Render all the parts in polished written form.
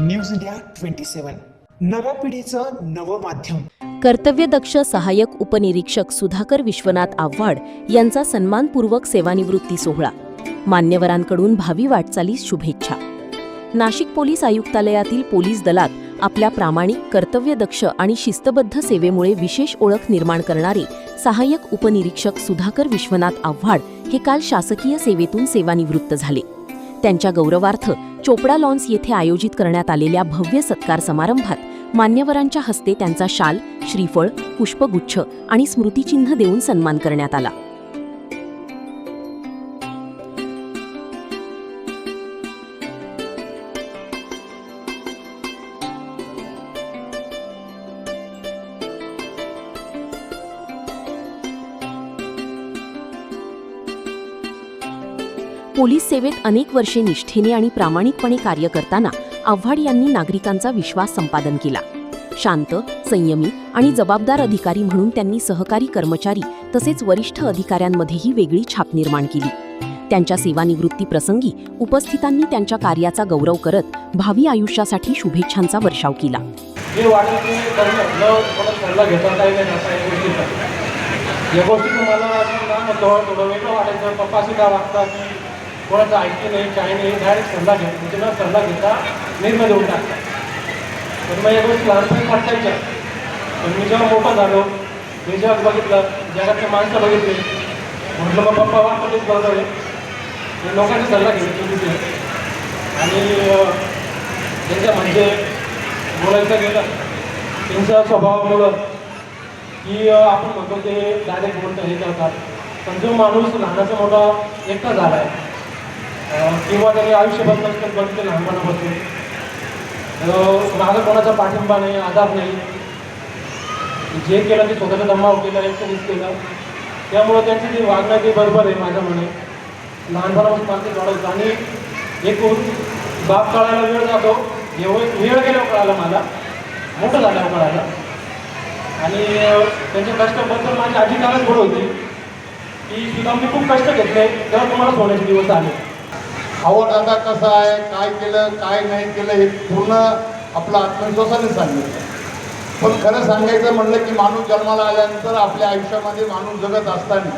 News India 27 नव्या पिढीचं नवं माध्यम। कर्तव्यदक्ष सहाय्यक उपनिरीक्षक सुधाकर विश्वनाथ आव्हाड यांचा सन्मानपूर्वक सेवानिवृत्ती सोहळा। मान्यवरांकडून भावी वाटचालीस शुभेच्छा। नाशिक पोलीस आयुक्तालयातील पोलीस दलात आपल्या प्रामाणिक, कर्तव्यदक्ष आणि शिस्तबद्ध सेवेमुळे विशेष ओळख निर्माण करणारे सहाय्यक उपनिरीक्षक सुधाकर विश्वनाथ आव्हाड हे काल शासकीय सेवेतून सेवानिवृत्त झाले। त्यांच्या गौरवार्थ चोपडा लॉन्स येथे आयोजित करण्यात आलेल्या भव्य सत्कार समारंभात मान्यवरांच्या हस्ते त्यांचा शाल, श्रीफळ, पुष्पगुच्छ आणि स्मृतिचिन्ह देऊन सन्मान करण्यात आला। पोलीस सेवेत अनेक वर्षे निष्ठेने आणि प्रामाणिकपणे कार्य करताना आव्हाड यांनी नागरिकांचा विश्वास संपादन केला। शांत, संयमी आणि जबाबदार अधिकारी म्हणून त्यांनी सहकारी कर्मचारी तसेच वरिष्ठ अधिकाऱ्यांमध्येही वेगळी छाप निर्माण केली। त्यांच्या सेवानिवृत्ती प्रसंगी उपस्थितांनी त्यांच्या कार्याचा गौरव करत भावी आयुष्यासाठी शुभेच्छांचा वर्षाव केला। कोणाचं ऐकते नाही, काही नाही, डायरेक्ट सल्ला घ्या, म्हणजे ना सल्ला घेता निर्णय देऊन टाकता। पण मग या गोष्टी लहानपणी वाटायच्या, पण मी जेव्हा मोठा झालो, मी जेव्हा बघितलं, जगातले माणसं बघितले, म्हटलं मग पप्पा वाटतच बरोबर आहे, मी लोकांचा सल्ला घेतला तिथे। आणि त्यांच्या म्हणजे बोलायचं गेलं त्यांच्या स्वभावामुळं की आपण म्हणतो ते डायरेक्ट बोलतं हे करतात, पण जो माणूस लहानाचा मोठा एकटा झाला आहे किंवा त्यांनी आयुष्यभर कष्ट बघितले लहानपणापासून, माझा कोणाचा पाठिंबा नाही, आधार नाही, जे केलं ते स्वतःचा दमाव केला, एकटंच केलं, त्यामुळं त्यांची जी वागणं ते बरोबर आहे माझ्या म्हणे। लहानपणापासून मार्केट वाढवतं आणि एकूण बाप कळायला वेळ जातो, वेळ गेल्यावर कळाला मला, मोठं झाल्यावर कळालं। आणि त्यांच्या कष्टाबद्दल माझी आजी कालच बोल होती की सुद्धा मी खूप कष्ट घेतले, तेव्हा तुम्हाला सोन्याचे दिवस आले। आवड आता कसं आहे, काय केलं काय नाही केलं हे पूर्ण आपलं आत्मविश्वासाने सांगितलं। पण खरं सांगायचं म्हणलं की माणूस जन्माला आल्यानंतर आपल्या आयुष्यामध्ये माणूस जगत असताना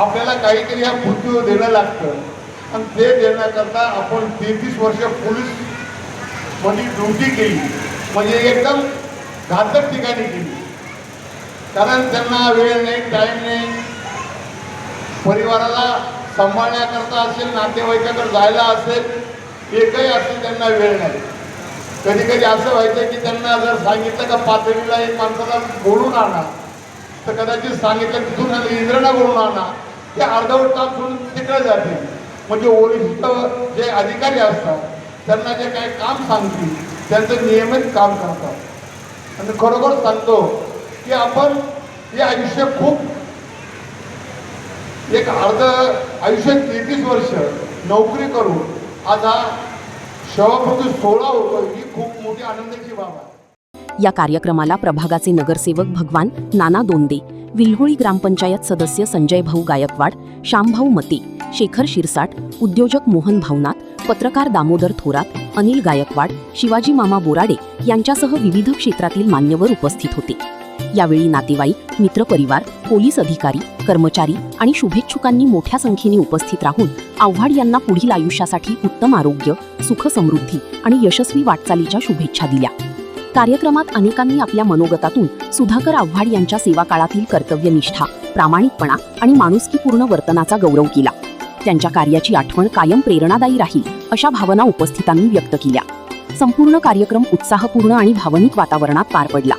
आपल्याला काहीतरी ह्या पृथ्वीवर देणं लागतं आणि ते देण्याकरता आपण 33 वर्ष पोलीसमध्ये ड्युटी केली, म्हणजे एकदम घातक ठिकाणी केली। कारण त्यांना वेळ नाही, टाईम नाही, परिवाराला सांभाळण्याकरता असेल, नातेवाईकाकडे जायला असेल, एकही असेल त्यांना वेळ नाही। कधी कधी असं व्हायचं की त्यांना जर सांगितलं का पातळीला एक माणसाला बोलून आणा, तर कदाचित सांगितलं तिथून इंद्रांना बोलून आणा, ते अर्धवट काम सोडून तिकडे जाते। म्हणजे वरिष्ठ जे अधिकारी असतात त्यांना जे काही काम सांगतील त्यांचं नियमित काम करतात। आणि खरोखर सांगतो की आपण हे आयुष्य खूप एक अर्ध आयुष्य 33 वर्ष नोकरी करून आज हा शवापृथ्वी 16 होतो, ही खूप मोठी आनंदाची बाब आहे। या कार्यक्रमाला प्रभागाचे नगरसेवक भगवान नाना दोंदे, विल्होळी ग्रामपंचायत सदस्य संजय भाऊ गायकवाड, श्यामभाऊ मते, शेखर शिरसाट, उद्योजक मोहन भावनाथ, पत्रकार दामोदर थोरात, अनिल गायकवाड, शिवाजी मामा बोराडे यांच्यासह विविध क्षेत्रातील मान्यवर उपस्थित होते। यावेळी नातेवाईक, मित्रपरिवार, पोलीस अधिकारी, कर्मचारी आणि शुभेच्छुकांनी मोठ्या संख्येने उपस्थित राहून आव्हाड यांना पुढील आयुष्यासाठी उत्तम आरोग्य, सुख समृद्धी आणि यशस्वी वाटचालीच्या शुभेच्छा दिल्या। कार्यक्रमात अनेकांनी आपल्या मनोगतातून सुधाकर आव्हाड यांच्या सेवा काळातील कर्तव्यनिष्ठा, प्रामाणिकपणा आणि माणुसकीपूर्ण वर्तनाचा गौरव केला। त्यांच्या कार्याची आठवण कायम प्रेरणादायी राहील अशा भावना उपस्थितांनी व्यक्त केल्या। संपूर्ण कार्यक्रम उत्साहपूर्ण आणि भावनिक वातावरणात पार पडला।